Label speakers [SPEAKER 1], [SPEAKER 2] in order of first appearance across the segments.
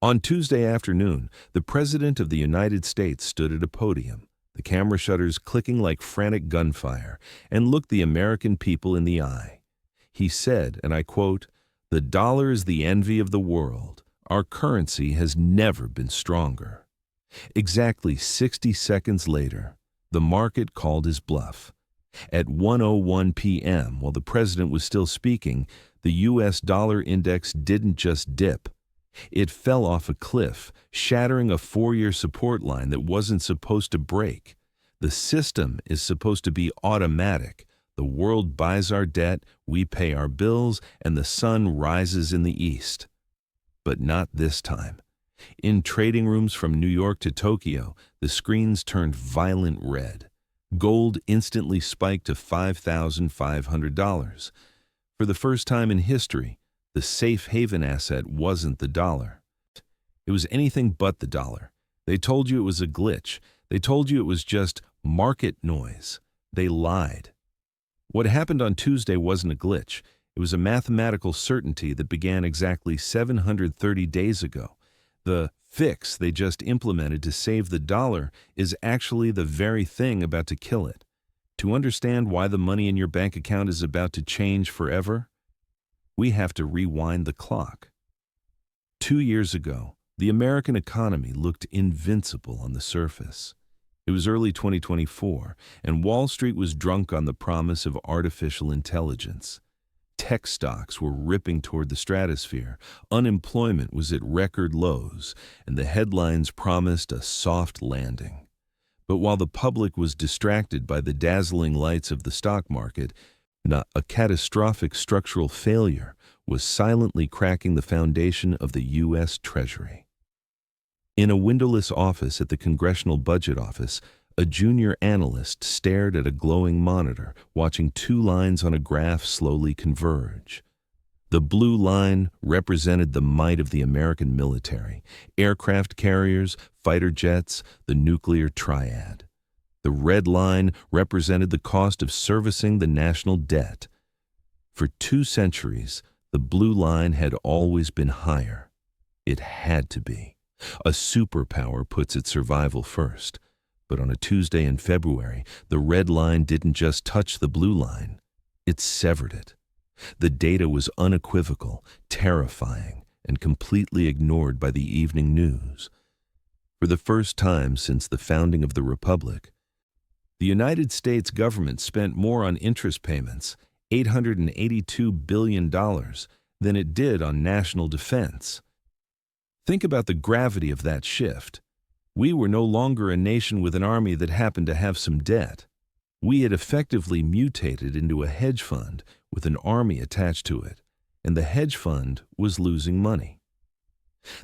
[SPEAKER 1] On Tuesday afternoon, the President of the United States stood at a podium, the camera shutters clicking like frantic gunfire, and looked the American people in the eye. He said, and I quote, "The dollar is the envy of the world. Our currency has never been stronger." Exactly 60 seconds later, the market called his bluff. At 1:01 p.m., while the president was still speaking, the U.S. dollar index didn't just dip. It fell off a cliff, shattering a 4-year support line that wasn't supposed to break. The system is supposed to be automatic. The world buys our debt, we pay our bills, and the sun rises in the east. But not this time. In trading rooms from New York to Tokyo, the screens turned violent red. Gold instantly spiked to $5,500. For the first time in history, the safe haven asset wasn't the dollar. It was anything but the dollar. They told you it was a glitch. They told you it was just market noise. They lied. What happened on Tuesday wasn't a glitch. It was a mathematical certainty that began exactly 730 days ago. The fix they just implemented to save the dollar is actually the very thing about to kill it. To understand why the money in your bank account is about to change forever, we have to rewind the clock. 2 years ago, the American economy looked invincible on the surface. It was early 2024, and Wall Street was drunk on the promise of artificial intelligence. Tech stocks were ripping toward the stratosphere, unemployment was at record lows, and the headlines promised a soft landing. But while the public was distracted by the dazzling lights of the stock market, a catastrophic structural failure was silently cracking the foundation of the US Treasury. In a windowless office at the Congressional Budget Office, a junior analyst stared at a glowing monitor, watching 2 lines on a graph slowly converge. The blue line represented the might of the American military, aircraft carriers, fighter jets, the nuclear triad. The red line represented the cost of servicing the national debt. For 2 centuries, the blue line had always been higher. It had to be. A superpower puts its survival first. But on a Tuesday in February, the red line didn't just touch the blue line. It severed it. The data was unequivocal, terrifying, and completely ignored by the evening news. For the first time since the founding of the Republic, the United States government spent more on interest payments, $882 billion, than it did on national defense. Think about the gravity of that shift. We were no longer a nation with an army that happened to have some debt. We had effectively mutated into a hedge fund with an army attached to it, and the hedge fund was losing money.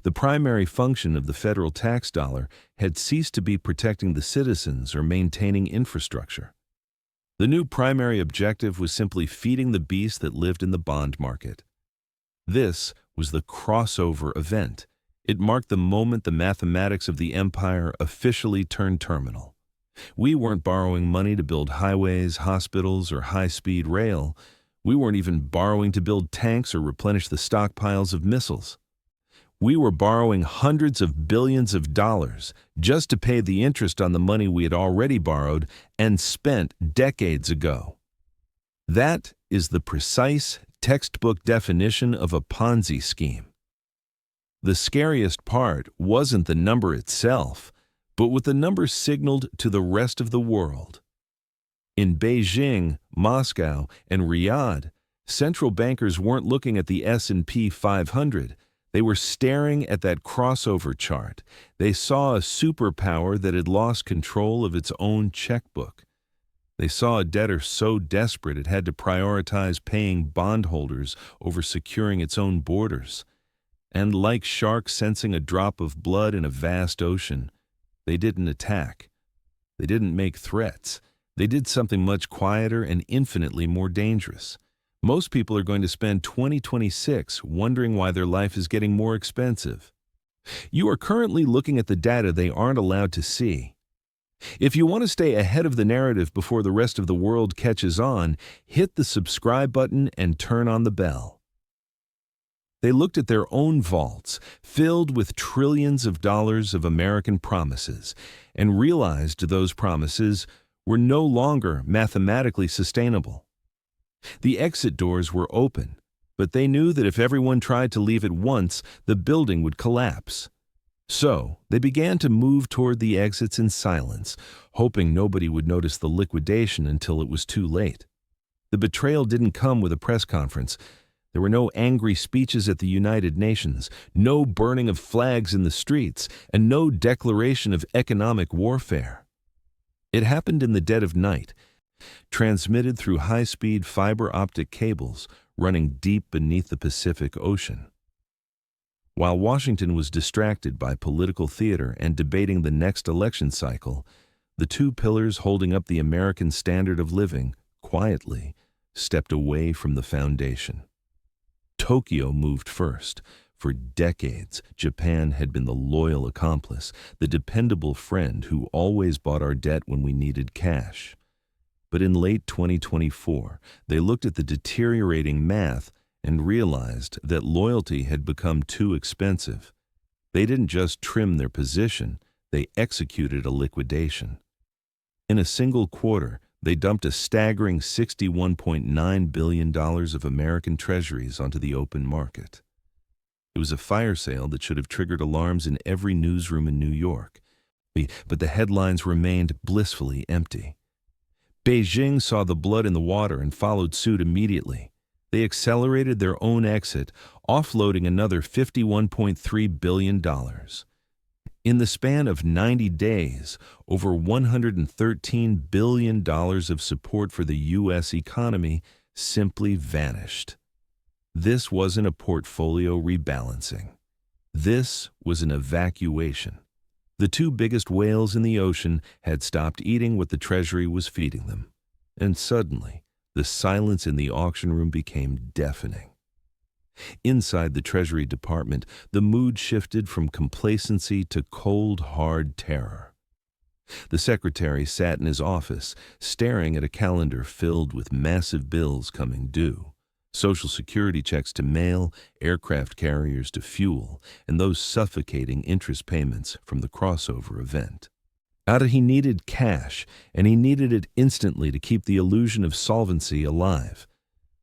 [SPEAKER 1] The primary function of the federal tax dollar had ceased to be protecting the citizens or maintaining infrastructure. The new primary objective was simply feeding the beast that lived in the bond market. This was the crossover event. It marked the moment the mathematics of the empire officially turned terminal. We weren't borrowing money to build highways, hospitals, or high-speed rail. We weren't even borrowing to build tanks or replenish the stockpiles of missiles. We were borrowing hundreds of billions of dollars just to pay the interest on the money we had already borrowed and spent decades ago. That is the precise textbook definition of a Ponzi scheme. The scariest part wasn't the number itself, but what the number signaled to the rest of the world. In Beijing, Moscow, and Riyadh, central bankers weren't looking at the S&P 500. They were staring at that crossover chart. They saw a superpower that had lost control of its own checkbook. They saw a debtor so desperate it had to prioritize paying bondholders over securing its own borders. And like sharks sensing a drop of blood in a vast ocean, they didn't attack. They didn't make threats. They did something much quieter and infinitely more dangerous. Most people are going to spend 2026 wondering why their life is getting more expensive. You are currently looking at the data they aren't allowed to see. If you want to stay ahead of the narrative before the rest of the world catches on, hit the subscribe button and turn on the bell. They looked at their own vaults, filled with trillions of dollars of American promises, and realized those promises were no longer mathematically sustainable. The exit doors were open, but they knew that if everyone tried to leave at once, the building would collapse. So, they began to move toward the exits in silence, hoping nobody would notice the liquidation until it was too late. The betrayal didn't come with a press conference. There were no angry speeches at the United Nations, no burning of flags in the streets, and no declaration of economic warfare. It happened in the dead of night, transmitted through high-speed fiber optic cables running deep beneath the Pacific Ocean. While Washington was distracted by political theater and debating the next election cycle, the two pillars holding up the American standard of living quietly stepped away from the foundation. Tokyo moved first. For decades, Japan had been the loyal accomplice, the dependable friend who always bought our debt when we needed cash. But in late 2024, they looked at the deteriorating math and realized that loyalty had become too expensive. They didn't just trim their position, they executed a liquidation. In a single quarter, they dumped a staggering $61.9 billion of American treasuries onto the open market. It was a fire sale that should have triggered alarms in every newsroom in New York, but the headlines remained blissfully empty. Beijing saw the blood in the water and followed suit immediately. They accelerated their own exit, offloading another $51.3 billion. In the span of 90 days, over $113 billion of support for the U.S. economy simply vanished. This wasn't a portfolio rebalancing. This was an evacuation. The two biggest whales in the ocean had stopped eating what the Treasury was feeding them. And suddenly, the silence in the auction room became deafening. Inside the Treasury Department, the mood shifted from complacency to cold, hard terror. The secretary sat in his office, staring at a calendar filled with massive bills coming due. Social Security checks to mail, aircraft carriers to fuel, and those suffocating interest payments from the crossover event. He needed cash, and he needed it instantly to keep the illusion of solvency alive.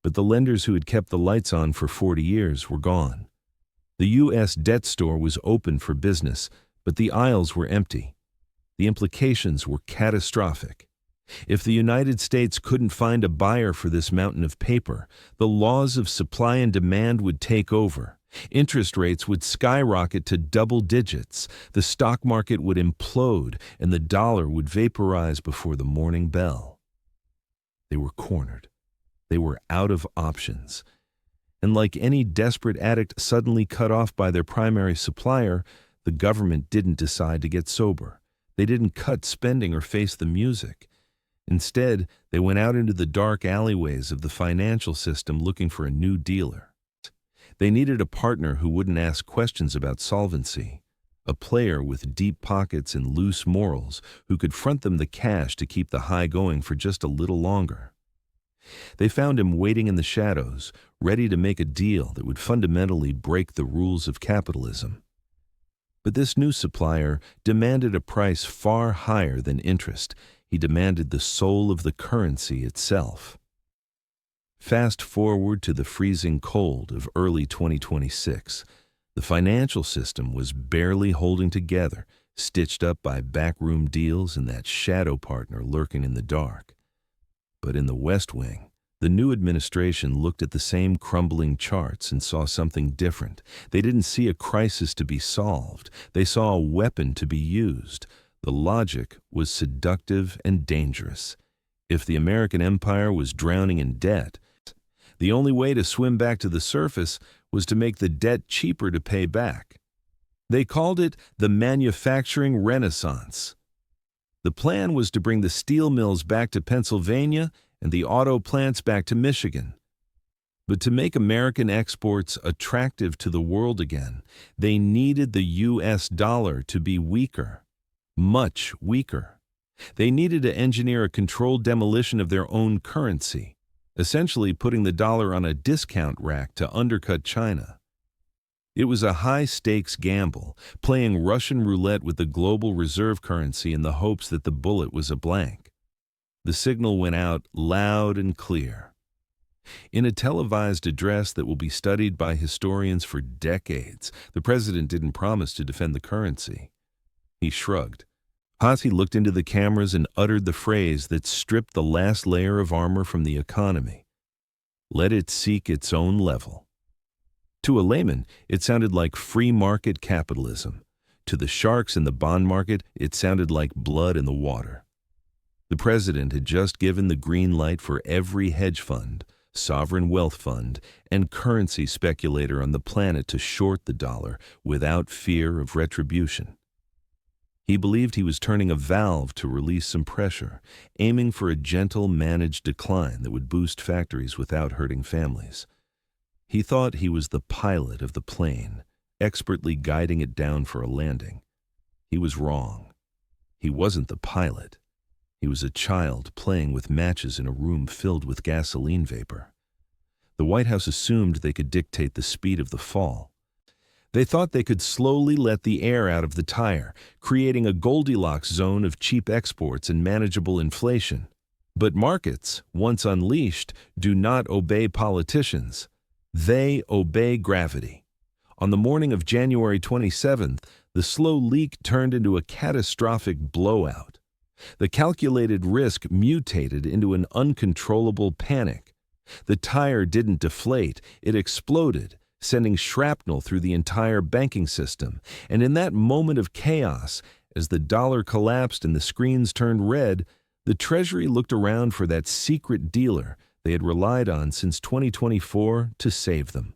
[SPEAKER 1] But the lenders who had kept the lights on for 40 years were gone. The U.S. debt store was open for business, but the aisles were empty. The implications were catastrophic. If the United States couldn't find a buyer for this mountain of paper, the laws of supply and demand would take over. Interest rates would skyrocket to double digits, the stock market would implode, and the dollar would vaporize before the morning bell. They were cornered. They were out of options. And like any desperate addict suddenly cut off by their primary supplier, the government didn't decide to get sober. They didn't cut spending or face the music. Instead, they went out into the dark alleyways of the financial system looking for a new dealer. They needed a partner who wouldn't ask questions about solvency, a player with deep pockets and loose morals who could front them the cash to keep the high going for just a little longer. They found him waiting in the shadows, ready to make a deal that would fundamentally break the rules of capitalism. But this new supplier demanded a price far higher than interest. He demanded the soul of the currency itself. Fast forward to the freezing cold of early 2026. The financial system was barely holding together, stitched up by backroom deals and that shadow partner lurking in the dark. But in the West Wing, the new administration looked at the same crumbling charts and saw something different. They didn't see a crisis to be solved. They saw a weapon to be used. The logic was seductive and dangerous. If the American empire was drowning in debt, the only way to swim back to the surface was to make the debt cheaper to pay back. They called it the manufacturing renaissance. The plan was to bring the steel mills back to Pennsylvania and the auto plants back to Michigan. But to make American exports attractive to the world again, they needed the U.S. dollar to be weaker, much weaker. They needed to engineer a controlled demolition of their own currency, essentially putting the dollar on a discount rack to undercut China. It was a high-stakes gamble, playing Russian roulette with the global reserve currency in the hopes that the bullet was a blank. The signal went out loud and clear. In a televised address that will be studied by historians for decades, the president didn't promise to defend the currency. He shrugged. He looked into the cameras and uttered the phrase that stripped the last layer of armor from the economy. Let it seek its own level. To a layman, it sounded like free market capitalism. To the sharks in the bond market, it sounded like blood in the water. The president had just given the green light for every hedge fund, sovereign wealth fund, and currency speculator on the planet to short the dollar without fear of retribution. He believed he was turning a valve to release some pressure, aiming for a gentle, managed decline that would boost factories without hurting families. He thought he was the pilot of the plane, expertly guiding it down for a landing. He was wrong. He wasn't the pilot. He was a child playing with matches in a room filled with gasoline vapor. The White House assumed they could dictate the speed of the fall. They thought they could slowly let the air out of the tire, creating a Goldilocks zone of cheap exports and manageable inflation. But markets, once unleashed, do not obey politicians. They obey gravity. On the morning of January 27th, the slow leak turned into a catastrophic blowout. The calculated risk mutated into an uncontrollable panic. The tire didn't deflate, it exploded, sending shrapnel through the entire banking system. And in that moment of chaos, as the dollar collapsed and the screens turned red, the Treasury looked around for that secret dealer they had relied on since 2024 to save them.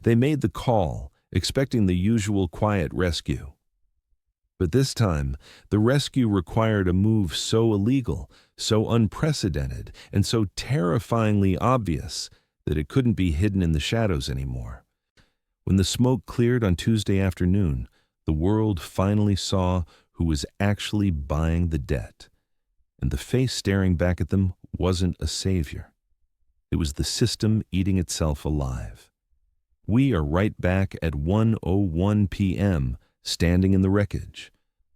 [SPEAKER 1] They made the call, expecting the usual quiet rescue. But this time, the rescue required a move so illegal, so unprecedented, and so terrifyingly obvious that it couldn't be hidden in the shadows anymore. When the smoke cleared on Tuesday afternoon, the world finally saw who was actually buying the debt. And the face staring back at them wasn't a savior. It was the system eating itself alive. We are right back at 1:01 p.m., standing in the wreckage.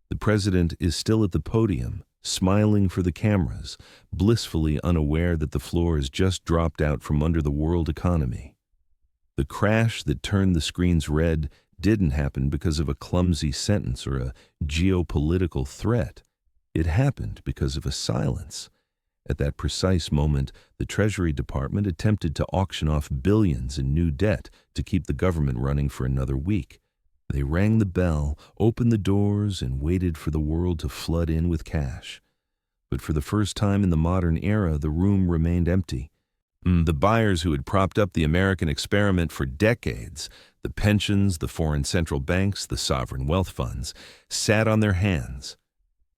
[SPEAKER 1] The president is still at the podium, smiling for the cameras, blissfully unaware that the floor has just dropped out from under the world economy. The crash that turned the screens red didn't happen because of a clumsy sentence or a geopolitical threat. It happened because of a silence. At that precise moment, the Treasury Department attempted to auction off billions in new debt to keep the government running for another week. They rang the bell, opened the doors, and waited for the world to flood in with cash. But for the first time in the modern era, the room remained empty. The buyers who had propped up the American experiment for decades, the pensions, the foreign central banks, the sovereign wealth funds, sat on their hands.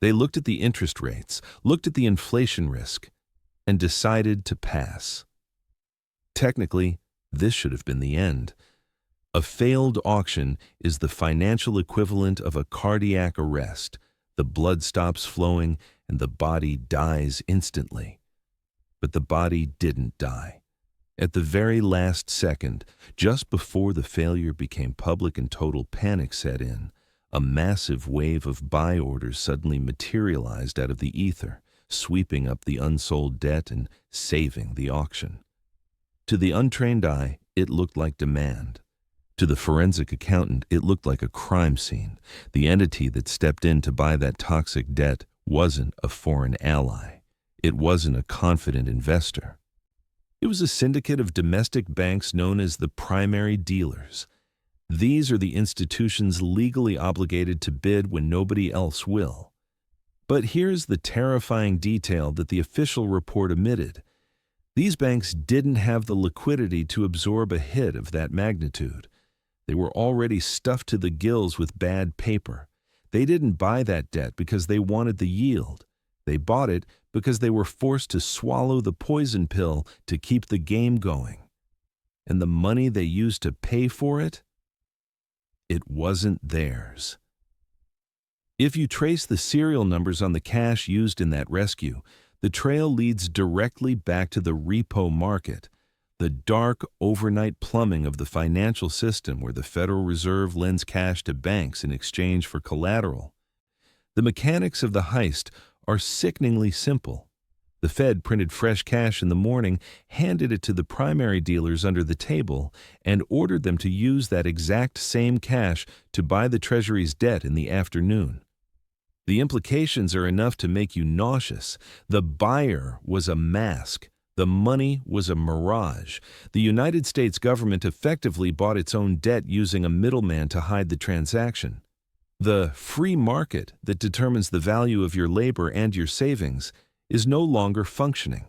[SPEAKER 1] They looked at the interest rates, looked at the inflation risk, and decided to pass. Technically, this should have been the end. A failed auction is the financial equivalent of a cardiac arrest. The blood stops flowing and the body dies instantly. But the body didn't die. At the very last second, just before the failure became public and total panic set in, a massive wave of buy orders suddenly materialized out of the ether, sweeping up the unsold debt and saving the auction. To the untrained eye, it looked like demand. To the forensic accountant, it looked like a crime scene. The entity that stepped in to buy that toxic debt wasn't a foreign ally. It wasn't a confident investor. It was a syndicate of domestic banks known as the primary dealers. These are the institutions legally obligated to bid when nobody else will. But here's the terrifying detail that the official report omitted. These banks didn't have the liquidity to absorb a hit of that magnitude. They were already stuffed to the gills with bad paper. They didn't buy that debt because they wanted the yield. They bought it because they were forced to swallow the poison pill to keep the game going. And the money they used to pay for it? It wasn't theirs. If you trace the serial numbers on the cash used in that rescue, the trail leads directly back to the repo market. The dark overnight plumbing of the financial system where the Federal Reserve lends cash to banks in exchange for collateral. The mechanics of the heist are sickeningly simple. The Fed printed fresh cash in the morning, handed it to the primary dealers under the table, and ordered them to use that exact same cash to buy the Treasury's debt in the afternoon. The implications are enough to make you nauseous. The buyer was a mask. The money was a mirage. The United States government effectively bought its own debt using a middleman to hide the transaction. The free market that determines the value of your labor and your savings is no longer functioning.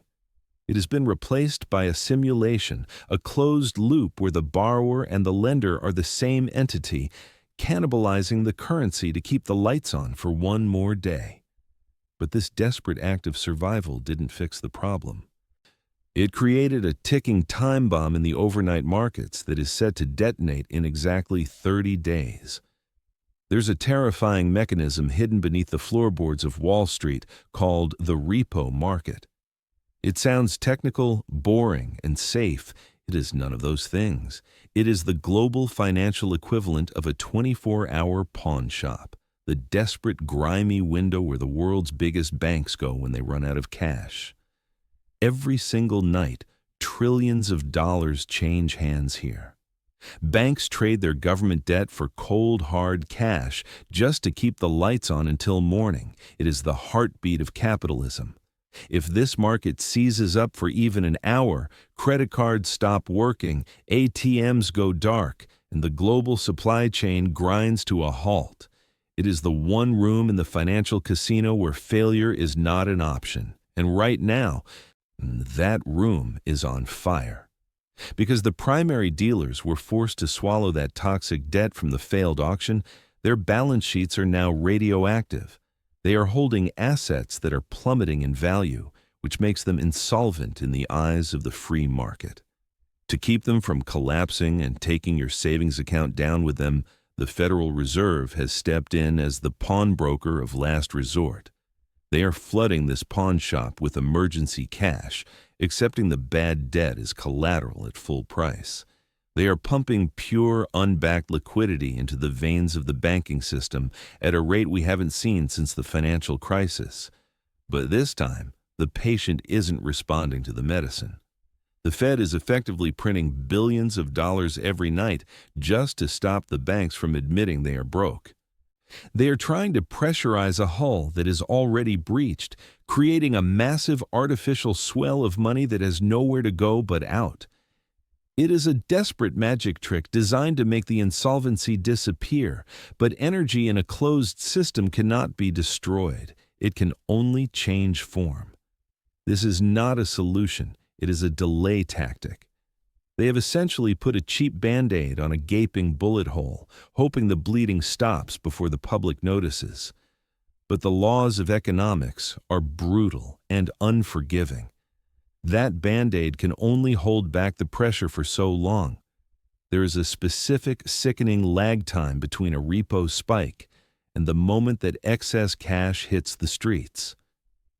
[SPEAKER 1] It has been replaced by a simulation, a closed loop where the borrower and the lender are the same entity, cannibalizing the currency to keep the lights on for one more day. But this desperate act of survival didn't fix the problem. It created a ticking time bomb in the overnight markets that is set to detonate in exactly 30 days. There's a terrifying mechanism hidden beneath the floorboards of Wall Street called the repo market. It sounds technical, boring, and safe. It is none of those things. It is the global financial equivalent of a 24-hour pawn shop, the desperate, grimy window where the world's biggest banks go when they run out of cash. Every single night, trillions of dollars change hands here. Banks trade their government debt for cold, hard cash just to keep the lights on until morning. It is the heartbeat of capitalism. If this market seizes up for even an hour, credit cards stop working, ATMs go dark, and the global supply chain grinds to a halt. It is the one room in the financial casino where failure is not an option. And right now, that room is on fire. Because the primary dealers were forced to swallow that toxic debt from the failed auction, their balance sheets are now radioactive. They are holding assets that are plummeting in value, which makes them insolvent in the eyes of the free market. To keep them from collapsing and taking your savings account down with them, the Federal Reserve has stepped in as the pawnbroker of last resort. They are flooding this pawn shop with emergency cash, accepting the bad debt as collateral at full price. They are pumping pure, unbacked liquidity into the veins of the banking system at a rate we haven't seen since the financial crisis. But this time, the patient isn't responding to the medicine. The Fed is effectively printing billions of dollars every night just to stop the banks from admitting they are broke. They are trying to pressurize a hull that is already breached, creating a massive artificial swell of money that has nowhere to go but out. It is a desperate magic trick designed to make the insolvency disappear, but energy in a closed system cannot be destroyed. It can only change form. This is not a solution. It is a delay tactic. They have essentially put a cheap Band-Aid on a gaping bullet hole, hoping the bleeding stops before the public notices. But the laws of economics are brutal and unforgiving. That Band-Aid can only hold back the pressure for so long. There is a specific, sickening lag time between a repo spike and the moment that excess cash hits the streets.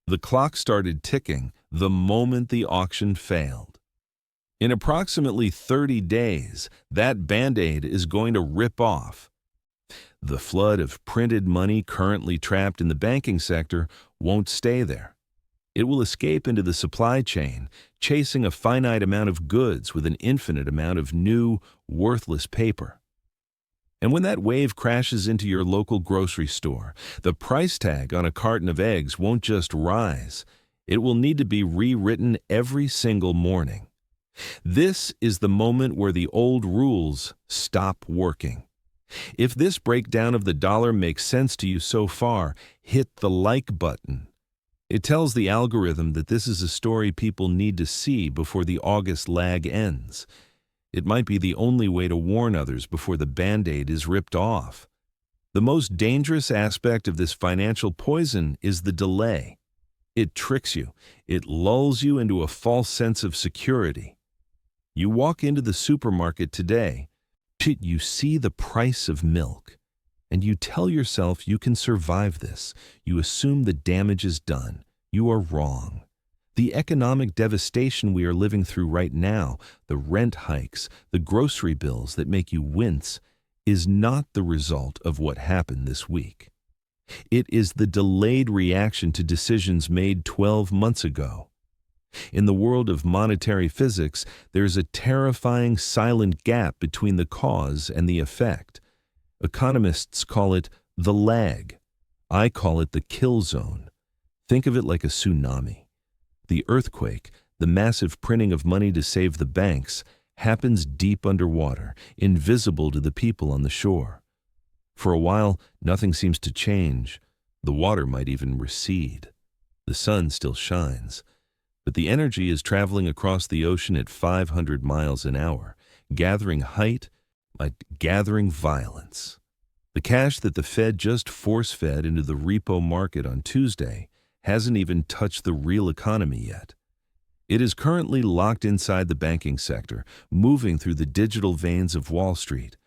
[SPEAKER 1] The clock started ticking the moment the auction failed. In approximately 30 days, that Band-Aid is going to rip off. The flood of printed money currently trapped in the banking sector won't stay there. It will escape into the supply chain, chasing a finite amount of goods with an infinite amount of new, worthless paper. And when that wave crashes into your local grocery store, the price tag on a carton of eggs won't just rise. It will need to be rewritten every single morning. This is the moment where the old rules stop working. If this breakdown of the dollar makes sense to you so far, hit the like button. It tells the algorithm that this is a story people need to see before the August lag ends. It might be the only way to warn others before the Band-Aid is ripped off. The most dangerous aspect of this financial poison is the delay. It tricks you. It lulls you into a false sense of security. You walk into the supermarket today, you see the price of milk, and you tell yourself you can survive this. You assume the damage is done. You are wrong. The economic devastation we are living through right now, the rent hikes, the grocery bills that make you wince, is not the result of what happened this week. It is the delayed reaction to decisions made 12 months ago. In the world of monetary physics, there is a terrifying silent gap between the cause and the effect. Economists call it the lag. I call it the kill zone. Think of it like a tsunami. The earthquake, the massive printing of money to save the banks, happens deep underwater, invisible to the people on the shore. For a while, nothing seems to change. The water might even recede. The sun still shines. But the energy is traveling across the ocean at 500 miles an hour, gathering height, like gathering violence. The cash that the Fed just force-fed into the repo market on Tuesday hasn't even touched the real economy yet. It is currently locked inside the banking sector, moving through the digital veins of Wall Street.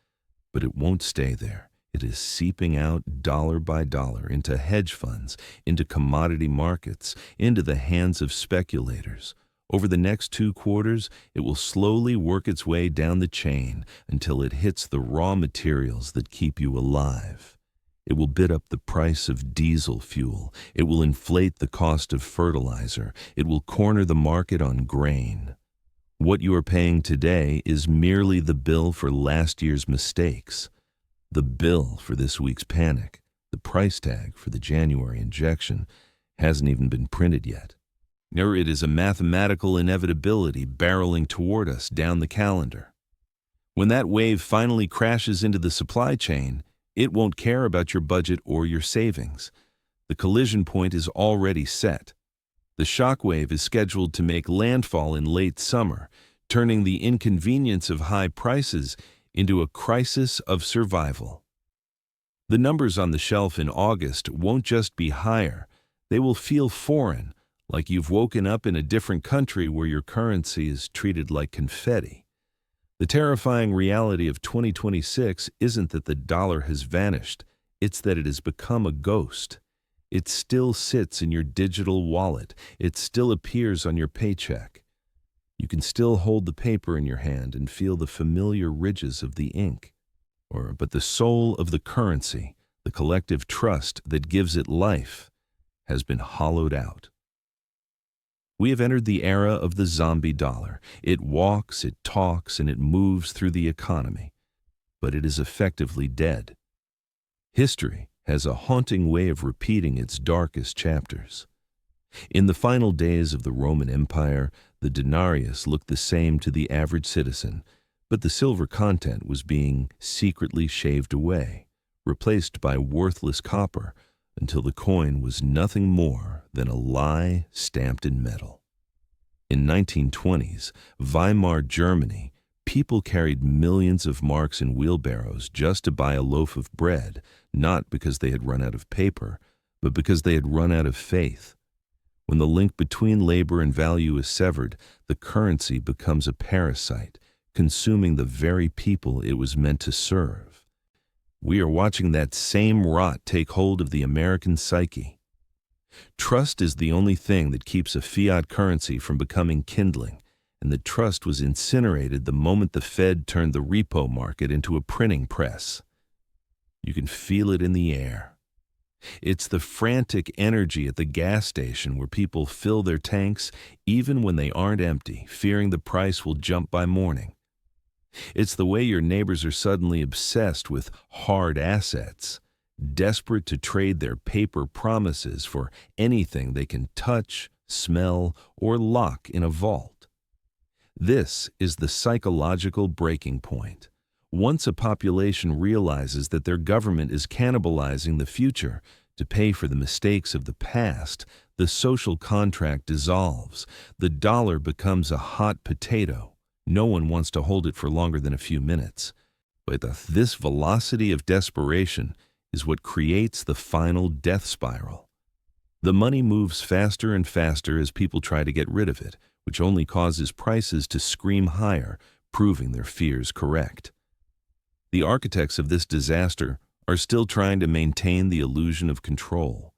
[SPEAKER 1] But it won't stay there. It is seeping out dollar by dollar into hedge funds, into commodity markets, into the hands of speculators. Over the next 2 quarters, it will slowly work its way down the chain until it hits the raw materials that keep you alive. It will bid up the price of diesel fuel. It will inflate the cost of fertilizer. It will corner the market on grain. What you are paying today is merely the bill for last year's mistakes, the bill for this week's panic. The price tag for the January injection hasn't even been printed yet. Or it is a mathematical inevitability barreling toward us down the calendar. When that wave finally crashes into the supply chain, it won't care about your budget or your savings. The collision point is already set. The shockwave is scheduled to make landfall in late summer, turning the inconvenience of high prices into a crisis of survival. The numbers on the shelf in August won't just be higher. They will feel foreign, like you've woken up in a different country where your currency is treated like confetti. The terrifying reality of 2026 isn't that the dollar has vanished, it's that it has become a ghost. It still sits in your digital wallet. It still appears on your paycheck. You can still hold the paper in your hand and feel the familiar ridges of the ink. But the soul of the currency, the collective trust that gives it life, has been hollowed out. We have entered the era of the zombie dollar. It walks, it talks, and it moves through the economy. But it is effectively dead. History has a haunting way of repeating its darkest chapters. In the final days of the Roman Empire, the denarius looked the same to the average citizen, but the silver content was being secretly shaved away, replaced by worthless copper, until the coin was nothing more than a lie stamped in metal. In 1920s, Weimar Germany, people carried millions of marks in wheelbarrows just to buy a loaf of bread, not because they had run out of paper, but because they had run out of faith. When the link between labor and value is severed, the currency becomes a parasite, consuming the very people it was meant to serve. We are watching that same rot take hold of the American psyche. Trust is the only thing that keeps a fiat currency from becoming kindling, and the trust was incinerated the moment the Fed turned the repo market into a printing press. You can feel it in the air. It's the frantic energy at the gas station where people fill their tanks even when they aren't empty, fearing the price will jump by morning. It's the way your neighbors are suddenly obsessed with hard assets, desperate to trade their paper promises for anything they can touch, smell, or lock in a vault. This is the psychological breaking point. Once a population realizes that their government is cannibalizing the future to pay for the mistakes of the past, the social contract dissolves. The dollar becomes a hot potato. No one wants to hold it for longer than a few minutes. But this velocity of desperation is what creates the final death spiral. The money moves faster and faster as people try to get rid of it, which only causes prices to scream higher, proving their fears correct. The architects of this disaster are still trying to maintain the illusion of control.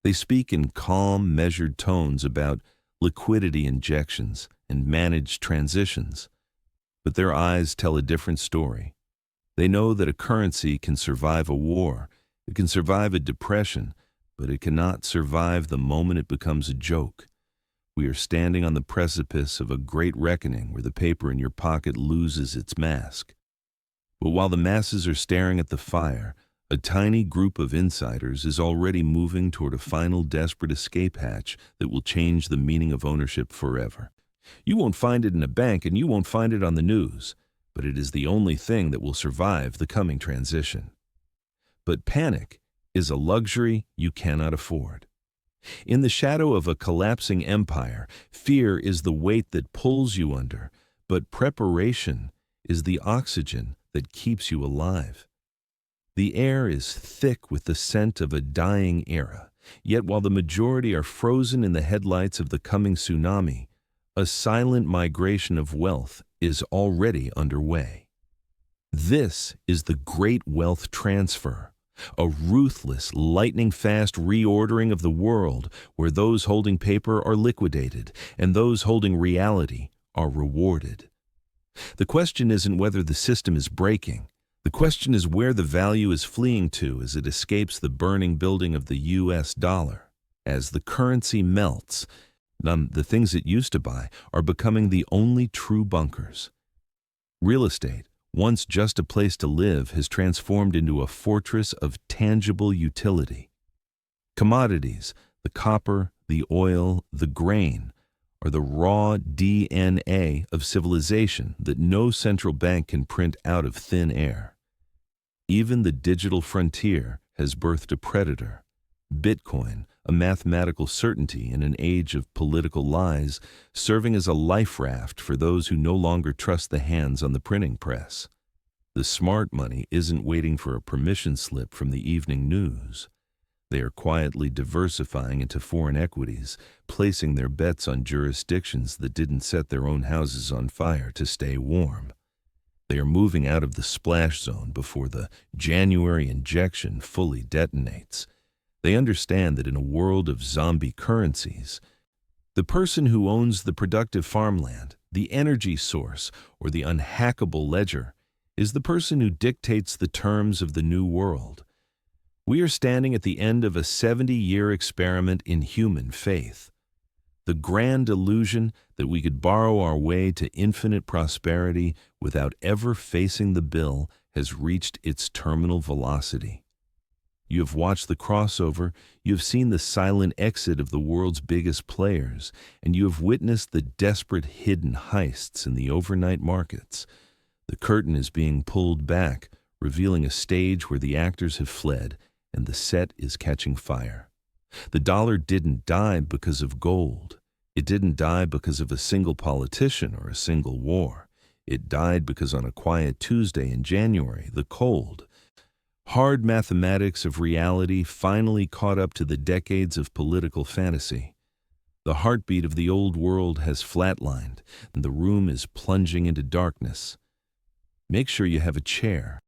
[SPEAKER 1] They speak in calm, measured tones about liquidity injections, and managed transitions. But their eyes tell a different story. They know that a currency can survive a war, it can survive a depression, but it cannot survive the moment it becomes a joke. We are standing on the precipice of a great reckoning where the paper in your pocket loses its mask. But while the masses are staring at the fire, a tiny group of insiders is already moving toward a final desperate escape hatch that will change the meaning of ownership forever. You won't find it in a bank and you won't find it on the news, but it is the only thing that will survive the coming transition. But panic is a luxury you cannot afford. In the shadow of a collapsing empire, fear is the weight that pulls you under, but preparation is the oxygen that keeps you alive. The air is thick with the scent of a dying era, yet while the majority are frozen in the headlights of the coming tsunami, a silent migration of wealth is already underway. This is the great wealth transfer, a ruthless, lightning-fast reordering of the world where those holding paper are liquidated and those holding reality are rewarded. The question isn't whether the system is breaking. The question is where the value is fleeing to as it escapes the burning building of the US dollar. As the currency melts, the things it used to buy are becoming the only true bunkers. Real estate, once just a place to live, has transformed into a fortress of tangible utility. Commodities, the copper, the oil, the grain, are the raw DNA of civilization that no central bank can print out of thin air. Even the digital frontier has birthed a predator. Bitcoin, a mathematical certainty in an age of political lies, serving as a life raft for those who no longer trust the hands on the printing press. The smart money isn't waiting for a permission slip from the evening news. They are quietly diversifying into foreign equities, placing their bets on jurisdictions that didn't set their own houses on fire to stay warm. They are moving out of the splash zone before the January injection fully detonates. They understand that in a world of zombie currencies, the person who owns the productive farmland, the energy source, or the unhackable ledger is the person who dictates the terms of the new world. We are standing at the end of a 70-year experiment in human faith. The grand illusion that we could borrow our way to infinite prosperity without ever facing the bill has reached its terminal velocity. You have watched the crossover, you have seen the silent exit of the world's biggest players, and you have witnessed the desperate hidden heists in the overnight markets. The curtain is being pulled back, revealing a stage where the actors have fled and the set is catching fire. The dollar didn't die because of gold. It didn't die because of a single politician or a single war. It died because on a quiet Tuesday in January, the cold, hard mathematics of reality finally caught up to the decades of political fantasy. The heartbeat of the old world has flatlined, and the room is plunging into darkness. Make sure you have a chair,